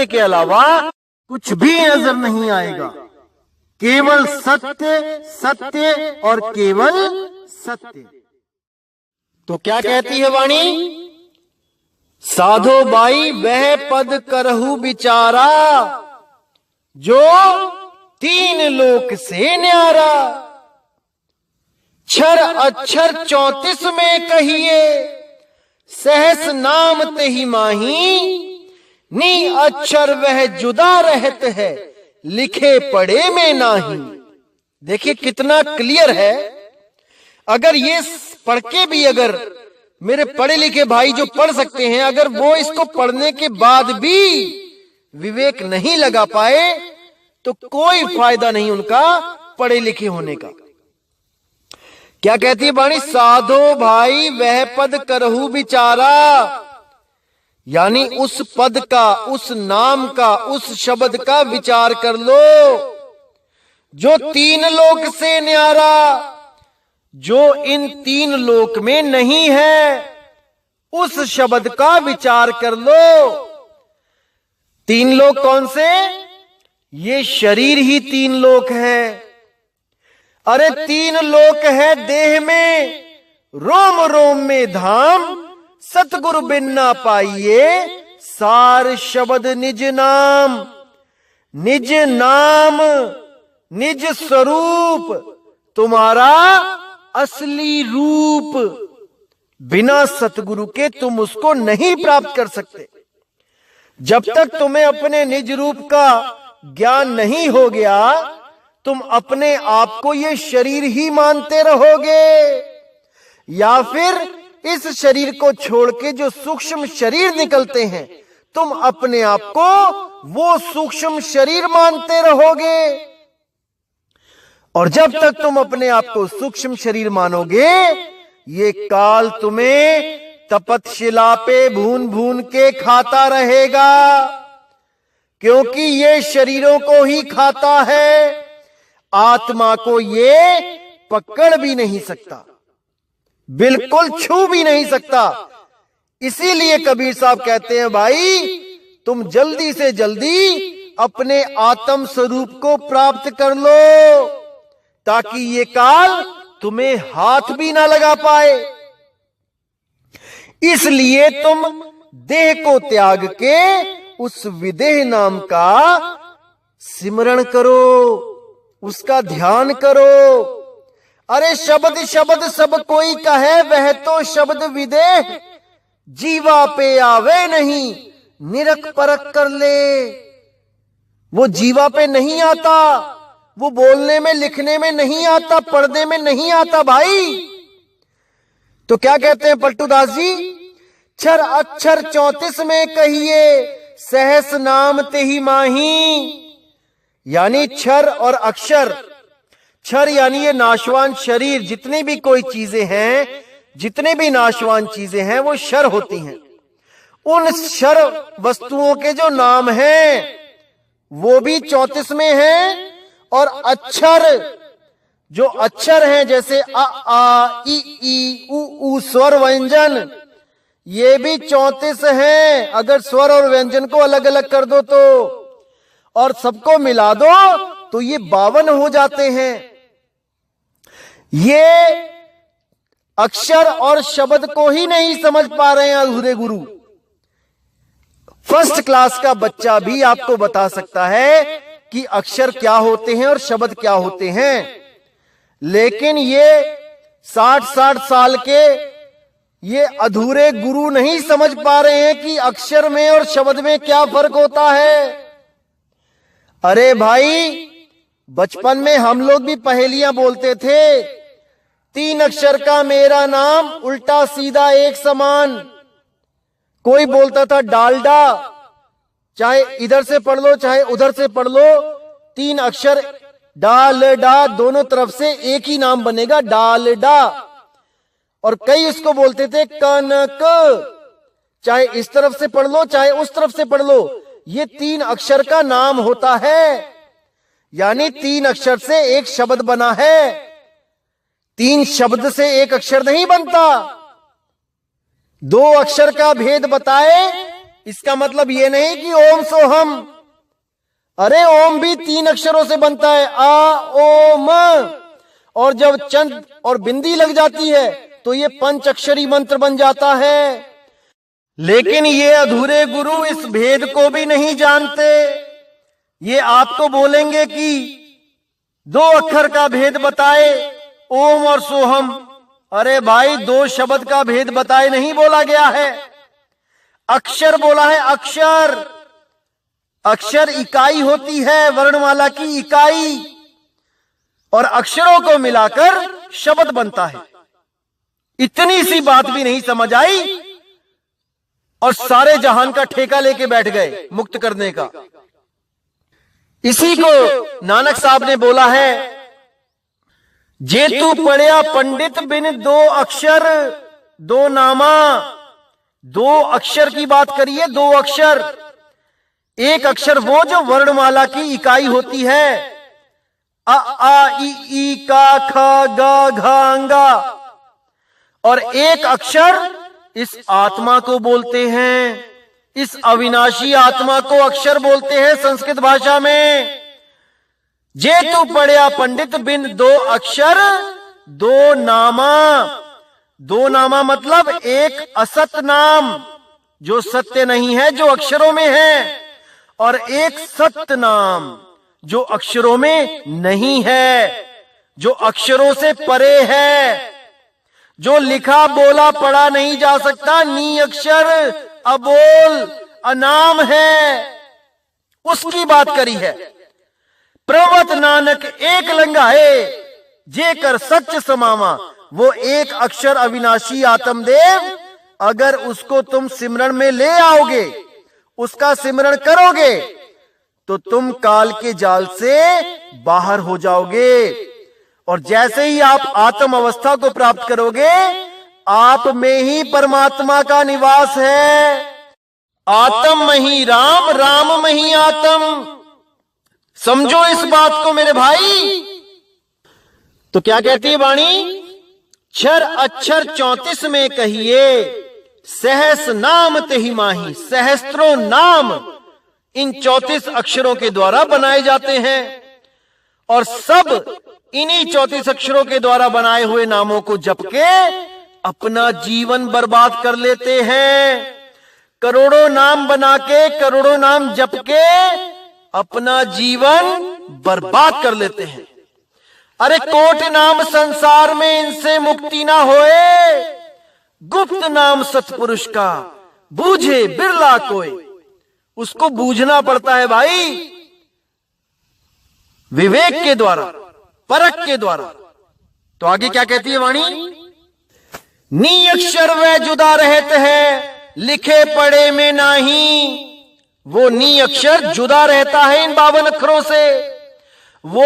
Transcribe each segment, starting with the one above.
के अलावा कुछ भी नजर नहीं आएगा। केवल सत्य, सत्य और केवल सत्य। तो क्या कहती है वाणी? साधो बाई वह पद करहु विचारा, जो तीन लोक से न्यारा। क्षर अक्षर 34 में कहिए, सहस नाम तेहि माही। नी अक्षर वह जुदा रहत है, लिखे पढ़े में नाही। देखिए कितना क्लियर है। अगर ये पढ़ के भी, अगर मेरे पढ़े लिखे भाई जो पढ़ सकते हैं, अगर वो इसको पढ़ने के बाद भी विवेक नहीं लगा पाए तो कोई फायदा नहीं उनका पढ़े लिखे होने का। क्या कहती है वाणी? साधो भाई वह पद करहु विचारा, यानी उस पद का, उस नाम का, उस शब्द का विचार कर लो जो तीन लोक से न्यारा, जो इन तीन लोक में नहीं है। उस शब्द का विचार कर लो। तीन लोक कौन से? ये शरीर ही तीन लोक है। अरे तीन लोक है देह में, रोम रोम में धाम। सतगुरु बिन ना पाइए, सार शब्द निज नाम। निज नाम, निज स्वरूप, तुम्हारा असली रूप। बिना सतगुरु के तुम उसको नहीं प्राप्त कर सकते। जब तक तुम्हें अपने निज रूप का ज्ञान नहीं हो गया, तुम अपने आप को ये शरीर ही मानते रहोगे, या फिर इस शरीर को छोड़ के जो सूक्ष्म शरीर निकलते हैं, तुम अपने आप को वो सूक्ष्म शरीर मानते रहोगे। और जब तक तुम अपने आप को सूक्ष्म शरीर मानोगे, ये काल तुम्हें तपतशिला पे भून भून के खाता रहेगा, क्योंकि ये शरीरों को ही खाता है, आत्मा को ये पकड़ भी नहीं सकता, बिल्कुल छू भी नहीं सकता। इसीलिए कबीर साहब कहते हैं, भाई तुम जल्दी से जल्दी अपने आत्म स्वरूप को प्राप्त कर लो, ताकि ये काल तुम्हें हाथ भी ना लगा पाए। इसलिए तुम देह को त्याग के उस विदेह नाम का सिमरण करो, उसका ध्यान करो। अरे शब्द शब्द सब कोई कहे, वह तो शब्द विदेह। जीवा पे आवे नहीं, निरख परख कर ले। वो जीवा पे नहीं आता, वो बोलने में लिखने में नहीं आता, पढ़ने में नहीं आता भाई। तो क्या कहते हैं पलटू दास जी? क्षर अक्षर 34 में कहिए, सहस नाम तेहि माही। यानी क्षर और अक्षर। क्षर यानी ये नाशवान शरीर, जितनी भी कोई चीजें हैं, जितने भी नाशवान चीजें हैं, वो क्षर होती हैं। उन क्षर वस्तुओं के जो नाम हैं वो भी 34 में हैं। और अक्षर, जो अक्षर हैं, जैसे अ आ इ ई उ ऊ स्वर व्यंजन, ये भी 34 हैं। अगर स्वर और व्यंजन को अलग अलग कर दो तो, और सबको मिला दो तो ये 52 हो जाते हैं। ये अक्षर और शब्द को ही नहीं समझ पा रहे हैं अधूरे गुरु। फर्स्ट क्लास का बच्चा भी आपको बता सकता है कि अक्षर क्या होते हैं और शब्द क्या होते हैं, लेकिन ये 60-60 साल के ये अधूरे गुरु नहीं समझ पा रहे हैं कि अक्षर में और शब्द में क्या फर्क होता है। अरे भाई, बचपन में हम लोग भी पहेलियां बोलते थे। 3 अक्षर का मेरा नाम, उल्टा सीधा एक समान। कोई बोलता था डालडा, चाहे इधर से पढ़ लो चाहे उधर से पढ़ लो, 3 अक्षर डाल डा, दोनों तरफ से एक ही नाम बनेगा, डालडा। और कई उसको बोलते थे कनक, चाहे इस तरफ से पढ़ लो चाहे उस तरफ से पढ़ लो, ये 3 अक्षर का नाम होता है। यानी 3 अक्षर से एक शब्द बना है, 3 शब्द से एक अक्षर नहीं बनता। 2 अक्षर का भेद बताए, इसका मतलब ये नहीं कि ओम सोहम। अरे ओम भी 3 अक्षरों से बनता है, आ ओ म, और जब चंद और बिंदी लग जाती है तो ये 5 अक्षरी मंत्र बन जाता है। लेकिन ये अधूरे गुरु इस भेद को भी नहीं जानते। ये आपको बोलेंगे कि 2 अक्षर का भेद बताए, ओम और सोहम। अरे भाई, 2 शब्द का भेद बताए नहीं बोला गया है, अक्षर बोला है। अक्षर अक्षर इकाई होती है, वर्णमाला की इकाई, और अक्षरों को मिलाकर शब्द बनता है। इतनी सी बात भी नहीं समझ आई और सारे जहान का ठेका लेके बैठ गए मुक्त करने का। इसी को नानक साहब ने बोला है, जे तू पढ़िया पंडित बिन 2 अक्षर 2 नामा। 2 अक्षर की बात करिए, 2 अक्षर। एक अक्षर वो जो वर्णमाला की इकाई होती है, अ आ इ ई का ख ग घ अंगा, और एक अक्षर इस आत्मा को बोलते हैं, इस अविनाशी आत्मा को अक्षर बोलते हैं संस्कृत भाषा में। जे तू पढ़िया पंडित बिन 2 अक्षर 2 नामा। 2 नामा मतलब एक असत नाम जो सत्य नहीं है, जो अक्षरों में है, और एक सत्य नाम जो अक्षरों में नहीं है, जो अक्षरों से परे है, जो लिखा बोला पढ़ा नहीं जा सकता, नी अक्षर, अबोल, अनाम है, उसकी बात करी है। प्रवत नानक एक लंगाए, जे कर सच समावा। वो एक अक्षर अविनाशी आत्मदेव, अगर उसको तुम सिमरण में ले आओगे, उसका सिमरण करोगे, तो तुम काल के जाल से बाहर हो जाओगे। और जैसे ही आप आत्म अवस्था को प्राप्त करोगे, आप में ही परमात्मा का निवास है। आत्म में ही राम, राम में ही आत्म। समझो इस बात को मेरे भाई। तो क्या कहती है वाणी? क्षर अक्षर 34 में कहिए, सहस नाम तेहि माही। सहस्त्रों नाम इन 34 अक्षरों के द्वारा बनाए जाते हैं, और सब इन्हीं 34 अक्षरों के द्वारा बनाए हुए नामों को जप के अपना जीवन बर्बाद कर लेते हैं। करोड़ों नाम बना के, करोड़ों नाम जप के अपना जीवन बर्बाद कर लेते हैं। अरे कोट नाम संसार में, इनसे मुक्ति ना होए। गुप्त नाम सतपुरुष का, बूझे बिरला कोई। उसको बूझना पड़ता है भाई, विवेक के द्वारा, परख के द्वारा। तो आगे क्या कहती है वाणी? नी अक्षर वह जुदा रहते हैं, लिखे पढ़े में नाही। वो नी अक्षर जुदा रहता है इन 52 अक्षरों से, वो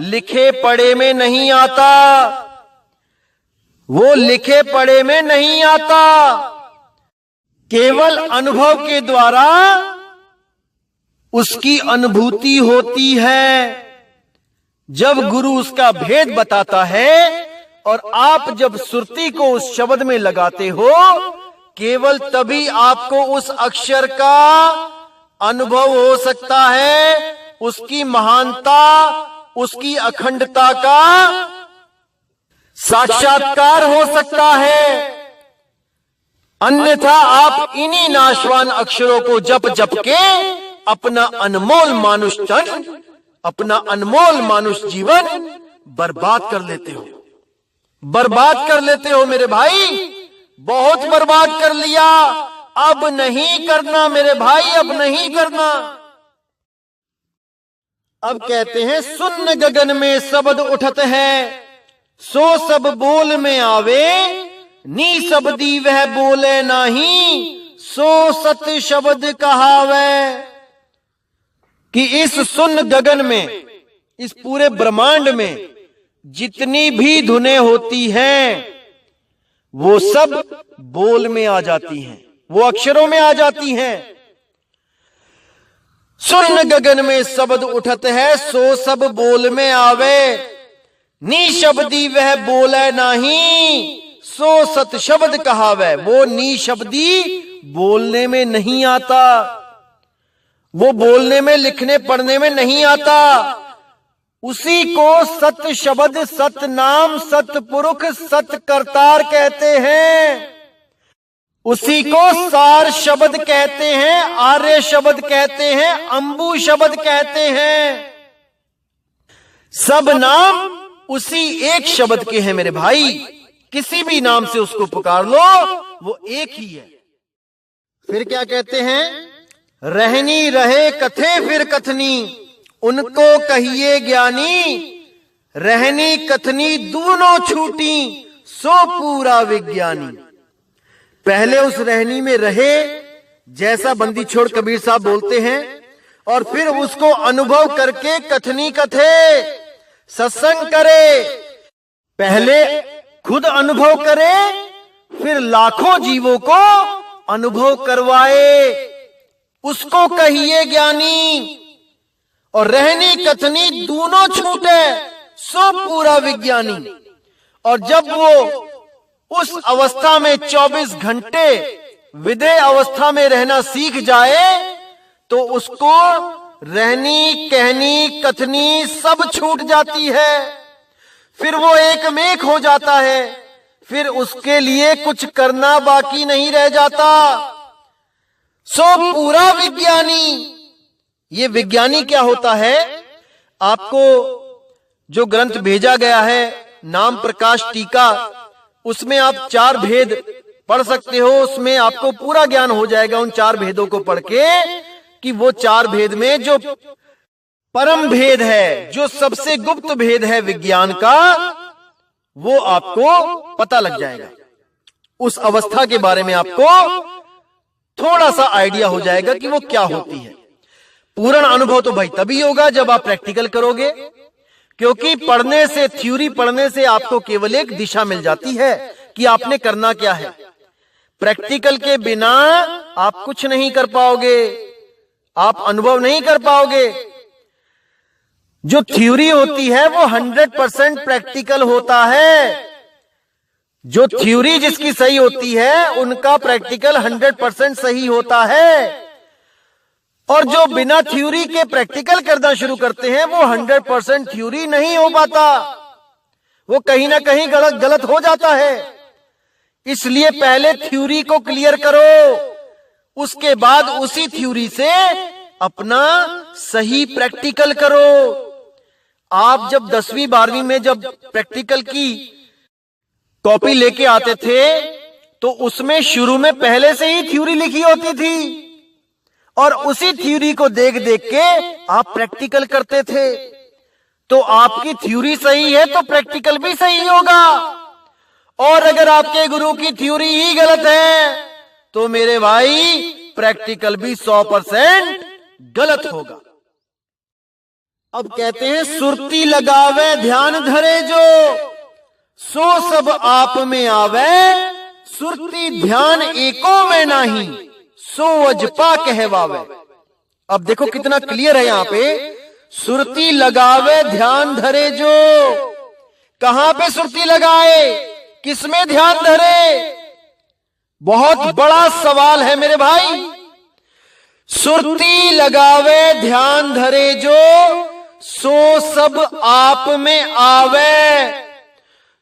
लिखे पढ़े में नहीं आता। वो लिखे पढ़े में नहीं आता, केवल अनुभव के द्वारा उसकी अनुभूति होती है। जब गुरु उसका भेद बताता है और आप जब सुरती को उस शब्द में लगाते हो, केवल तभी आपको उस अक्षर का अनुभव हो सकता है, उसकी महानता, उसकी अखंडता का साक्षात्कार हो सकता है। अन्यथा आप इन्हीं नाशवान अक्षरों को जप जप के अपना अनमोल मानुष तन, अपना अनमोल मानुष जीवन बर्बाद कर लेते हो। बर्बाद कर लेते हो मेरे भाई, बहुत बर्बाद कर लिया। अब नहीं करना मेरे भाई, अब नहीं करना। अब कहते हैं, सुन्न गगन में शब्द उठत है, सो सब बोल में आवे। नी शब्दी वह बोले नाही, सो सत शब्द कहावे। कि इस सुन्न गगन में, इस पूरे ब्रह्मांड में जितनी भी धुनें होती हैं, वो सब बोल में आ जाती हैं, वो अक्षरों में आ जाती हैं। सुन्न गगन में शब्द उठत है, सो सब बोल में आवे। नी शब्दी वह बोले नाही, सो सत शब्द कहावे। वो नी शब्दी बोलने में नहीं आता, वो बोलने में लिखने पढ़ने में नहीं आता। उसी को सत शब्द, सत नाम, सत पुरुष, सत करतार कहते हैं। उसी को सार शब्द कहते हैं, आर्य शब्द कहते हैं, अंबु शब्द कहते हैं। सब नाम उसी एक शब्द के हैं मेरे भाई। किसी भी नाम से उसको पुकार लो, वो एक ही है। फिर क्या कहते हैं? रहनी रहे कथे फिर कथनी, उनको कहिए ज्ञानी। रहनी कथनी दोनों छूटी, सो पूरा विज्ञानी। पहले उस रहनी में रहे, जैसा बंदी छोड़ कबीर साहब बोलते हैं, और फिर उसको अनुभव करके कथनी कथे, सत्संग करे। पहले खुद अनुभव करे, फिर लाखों जीवों को अनुभव करवाए, उसको कहिए ज्ञानी। और रहनी कथनी दोनों छूटे, सो पूरा विज्ञानी। और जब वो उस अवस्था में 24 घंटे विदेह अवस्था में रहना सीख जाए, तो उसको रहनी कहनी कथनी सब छूट जाती है। फिर वो एकमेक हो जाता है, फिर उसके लिए कुछ करना बाकी नहीं रह जाता। सो पूरा विज्ञानी। ये विज्ञानी क्या होता है? आपको जो ग्रंथ भेजा गया है नाम प्रकाश टीका, उसमें आप 4 भेद पढ़ सकते हो। उसमें आपको पूरा ज्ञान हो जाएगा उन 4 भेदों को पढ़ के, कि वो 4 भेद में जो परम भेद है, जो सबसे गुप्त भेद है विज्ञान का, वो आपको पता लग जाएगा। उस अवस्था के बारे में आपको थोड़ा सा आइडिया हो जाएगा कि वो क्या होती है। पूर्ण अनुभव तो भाई तभी होगा जब आप प्रैक्टिकल करोगे, क्योंकि पढ़ने से, थ्योरी पढ़ने से आपको केवल एक दिशा मिल जाती है कि आपने करना क्या है। प्रैक्टिकल के बिना आप कुछ नहीं कर पाओगे, आप अनुभव नहीं कर पाओगे। जो थ्योरी होती है वो 100% प्रैक्टिकल होता है। जो थ्योरी जिसकी सही होती है, उनका प्रैक्टिकल 100% सही होता है। और जो बिना थ्योरी के प्रैक्टिकल करना शुरू करते हैं, वो 100% थ्योरी नहीं हो पाता, वो कहीं ना कहीं गलत हो जाता है। इसलिए पहले थ्योरी को क्लियर करो, उसके बाद उसी थ्योरी से अपना सही प्रैक्टिकल करो। आप जब 10वीं 12वीं में जब प्रैक्टिकल की कॉपी लेके आते थे, तो उसमें शुरू में पहले से ही थ्योरी लिखी होती थी, और उसी थ्योरी को देख देख के आप प्रैक्टिकल करते थे। तो आपकी थ्योरी सही है तो प्रैक्टिकल भी सही होगा। और अगर आपके गुरु की थ्योरी ही गलत है, तो मेरे भाई प्रैक्टिकल भी 100% गलत होगा। अब कहते हैं, सुरती लगावे ध्यान धरे जो, सो सब आप में आवे। सुरती ध्यान एको में नहीं, सो अजपा कहवावे। अब देखो कितना क्लियर है यहां पे। सुरती लगावे ध्यान धरे जो, कहां पे सुरती लगाए, किसमें ध्यान धरे? बहुत बड़ा सवाल है मेरे भाई। सुरती लगावे ध्यान धरे जो, सो सब आप में आवे।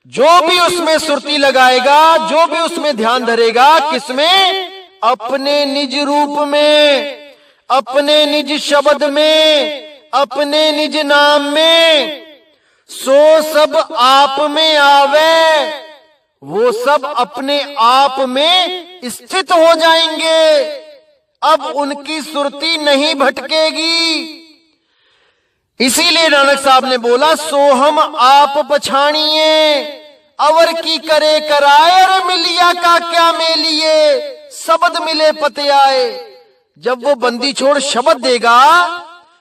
जो भी उसमें सुरती लगाएगा, जो भी उसमें ध्यान धरेगा, किसमें? अपने निज रूप में, अपने निज शब्द में, अपने निज नाम में, सो सब आप में आवे। वो सब अपने आप में स्थित हो जाएंगे। अब उनकी सुरती नहीं भटकेगी। इसीलिए नानक साहब ने बोला, सोहम आप पछाणिए, अवर की करे कराए, और मिलिया का क्या मेलिए, शब्द मिले पते आए। जब वो बंदी छोड़ शब्द देगा,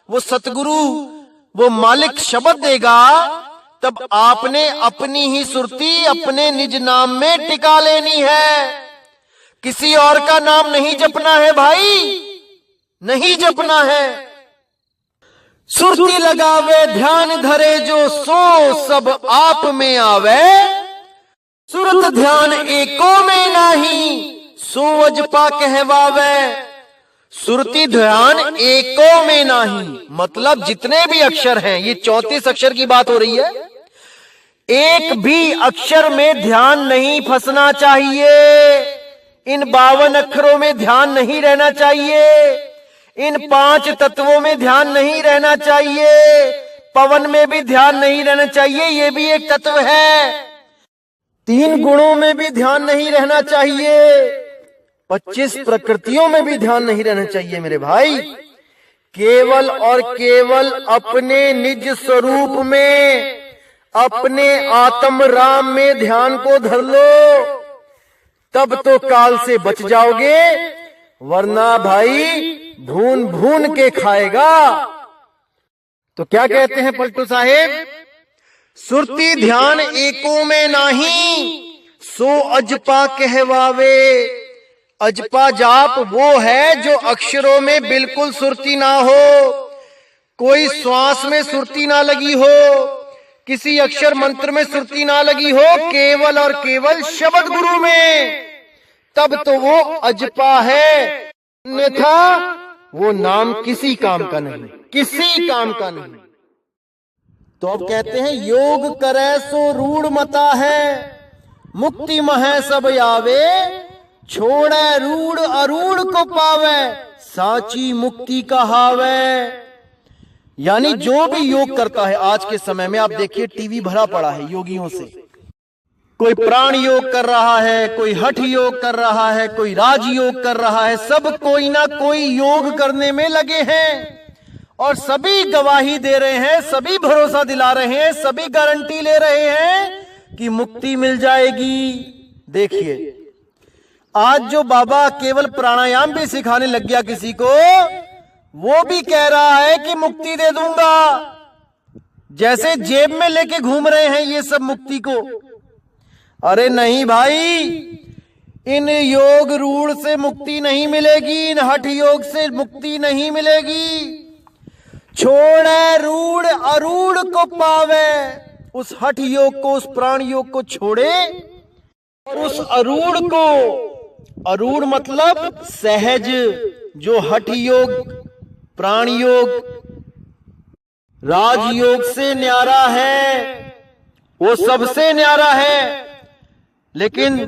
वो सतगुरु, वो मालिक शब्द देगा, तब आपने अपनी ही सुरती अपने निज नाम में टिका लेनी है। किसी और का नाम नहीं जपना है भाई, नहीं जपना है। सुरती लगावे ध्यान धरे जो, सो सब आप में आवे। सुरत ध्यान एको में नहीं, सो अजपा कहवावे, सुरती ध्यान एको में नाही। मतलब जितने भी अक्षर हैं, ये 34 अक्षर की बात हो रही है, एक भी अक्षर में ध्यान नहीं फंसना चाहिए। इन 52 अक्षरों में ध्यान नहीं रहना चाहिए। इन 5 तत्वों में ध्यान नहीं रहना चाहिए। पवन में भी ध्यान नहीं रहना चाहिए, ये भी एक तत्व है। 3 गुणों में भी ध्यान नहीं रहना चाहिए। 25 प्रकृतियों में भी ध्यान नहीं रहना चाहिए मेरे भाई। केवल और केवल अपने निज स्वरूप में, अपने आत्म राम में ध्यान को धर लो, तब तो काल से बच जाओगे, वरना भाई भून भून के खाएगा। तो क्या कहते हैं पलटू साहेब, सुरती ध्यान एको में नाही, सो अजपा कहवावे। अजपा जाप वो है जो अक्षरों में बिल्कुल सुरती ना हो, कोई श्वास में सुरती ना लगी हो, किसी अक्षर मंत्र में सुरती ना लगी हो, केवल और केवल शब्द गुरु में, तब तो वो अजपा है। अन्यथा वो नाम किसी काम का नहीं, किसी काम का नहीं। तो अब कहते हैं, योग करे सो रूढ़ मता है, मुक्ति मह सब आवे, छोड़े रूढ़ अरूढ़ को पावे, साची मुक्ति कहावे। यानी जो भी योग करता है आज के समय में, आप देखिए टीवी भरा पड़ा है योगियों से। कोई प्राण योग कर रहा है, कोई हठ योग कर रहा है, कोई राज योग कर रहा है, सब कोई ना कोई योग करने में लगे हैं और सभी गवाही दे रहे हैं, सभी भरोसा दिला रहे हैं, सभी गारंटी ले रहे हैं कि मुक्ति मिल जाएगी। देखिए आज जो बाबा केवल प्राणायाम भी सिखाने लग गया किसी को, वो भी कह रहा है कि मुक्ति दे दूंगा, जैसे जेब में लेके घूम रहे हैं ये सब मुक्ति को। अरे नहीं भाई, इन योग रूढ़ से मुक्ति नहीं मिलेगी, इन हठ योग से मुक्ति नहीं मिलेगी। छोड़े रूढ़ अरूढ़ को पावे, उस हठ योग को, उस प्राण योग को छोड़े और उस अरूढ़ को, अरूढ़ मतलब सहज, जो हठ योग, प्राण योग, राजयोग से न्यारा है, वो सबसे न्यारा है। लेकिन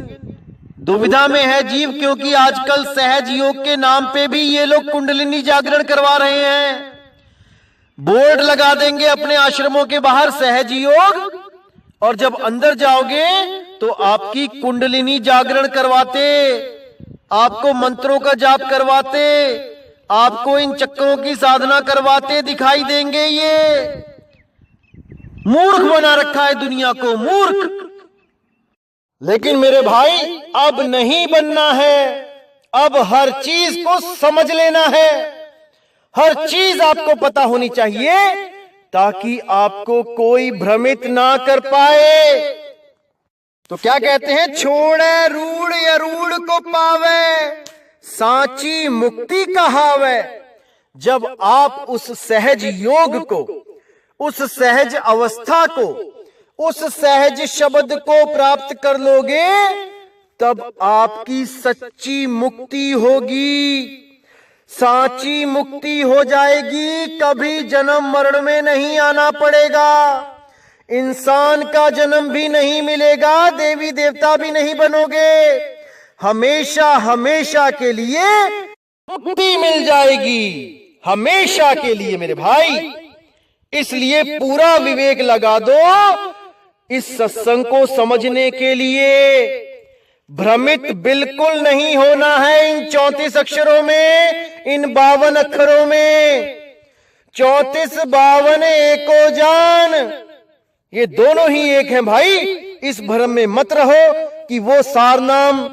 दुविधा में है जीव, क्योंकि आजकल सहज योग के नाम पे भी ये लोग कुंडलिनी जागरण करवा रहे हैं। बोर्ड लगा देंगे अपने आश्रमों के बाहर, सहज योग, और जब अंदर जाओगे तो आपकी कुंडलिनी जागरण करवाते, आपको मंत्रों का जाप करवाते, आपको इन चक्रों की साधना करवाते दिखाई देंगे। ये मूर्ख बना रखा है दुनिया को, मूर्ख। लेकिन मेरे भाई अब नहीं बनना है, अब हर चीज को समझ लेना है, हर चीज आपको पता होनी चाहिए, ताकि आपको कोई भ्रमित ना कर पाए। तो क्या कहते हैं, छोड़े रूढ़ अरूढ़ को पावे, साची मुक्ति कहावे। जब आप उस सहज योग को, उस सहज अवस्था को, उस सहज शब्द को प्राप्त कर लोगे, तब आपकी सच्ची मुक्ति होगी, साची मुक्ति हो जाएगी। कभी जन्म मरण में नहीं आना पड़ेगा, इंसान का जन्म भी नहीं मिलेगा, देवी देवता भी नहीं बनोगे, हमेशा हमेशा के लिए मुक्ति मिल जाएगी, हमेशा के लिए मेरे भाई। इसलिए पूरा विवेक लगा दो इस सत्संग को समझने के लिए। भ्रमित बिल्कुल नहीं होना है इन 34 अक्षरों में, इन 52 अक्षरों में। 34 52 एको जान, ये दोनों ही एक हैं भाई। इस भ्रम में मत रहो कि वो सारनाम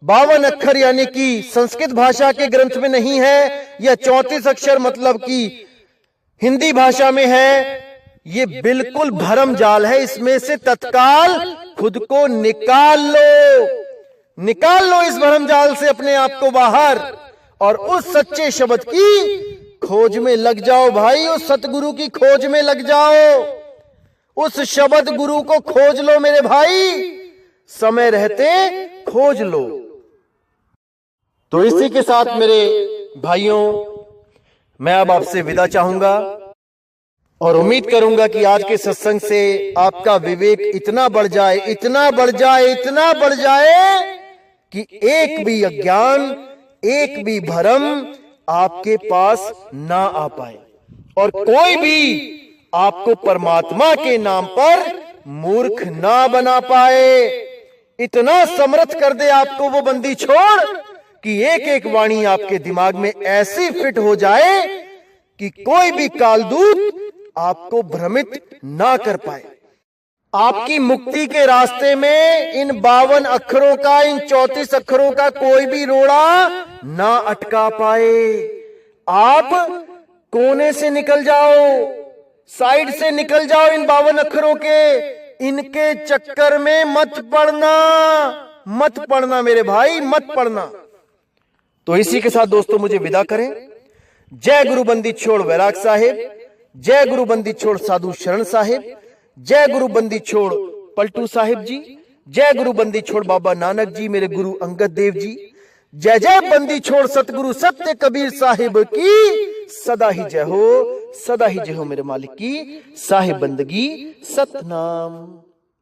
52 अक्षर यानी कि संस्कृत भाषा के ग्रंथ में नहीं है, या 34 अक्षर मतलब कि हिंदी भाषा में है। ये बिल्कुल भरम जाल है, इसमें से तत्काल खुद को निकाल लो, निकाल लो इस भरम जाल से अपने आप को बाहर, और उस सच्चे शब्द की खोज में लग जाओ भाई, उस सतगुरु की खोज में लग जाओ, उस शब्द गुरु को खोज लो मेरे भाई, समय रहते खोज लो। तो इसी के साथ मेरे भाइयों, मैं अब आपसे विदा चाहूंगा और उम्मीद करूंगा कि आज के सत्संग से आपका विवेक इतना बढ़ जाए, इतना बढ़ जाए, इतना बढ़ जाए कि एक भी अज्ञान, एक भी भ्रम आपके पास ना आ पाए और कोई भी आपको परमात्मा के नाम पर मूर्ख ना बना पाए। इतना समर्थ कर दे आपको वो बंदी छोड़ कि एक एक वाणी आपके दिमाग में ऐसी फिट हो जाए कि कोई भी कालदूत आपको भ्रमित ना कर पाए। आपकी मुक्ति के रास्ते में इन 52 अक्षरों का, इन 34 अक्षरों का कोई भी रोड़ा ना अटका पाए। आप कोने से निकल जाओ, साइड से निकल जाओ, इन 52 अक्षरों के, इनके चक्कर में मत पड़ना, मत पड़ना मेरे भाई, मत पड़ना। तो इसी के साथ दोस्तों मुझे विदा करें। जय गुरु बंदी छोड़ वैराग साहिब, जय गुरु बंदी छोड़ साधु शरण साहिब, जय गुरु बंदी छोड़ पलटू साहिब जी, जय गुरु बंदी छोड़ बाबा नानक जी, मेरे गुरु अंगद देव जी, जय जय बंदी छोड़ सतगुरु सत्य कबीर साहिब की सदा ही जय हो, सदा ही जय हो मेरे मालिक की साहिब बंदगी सतनाम।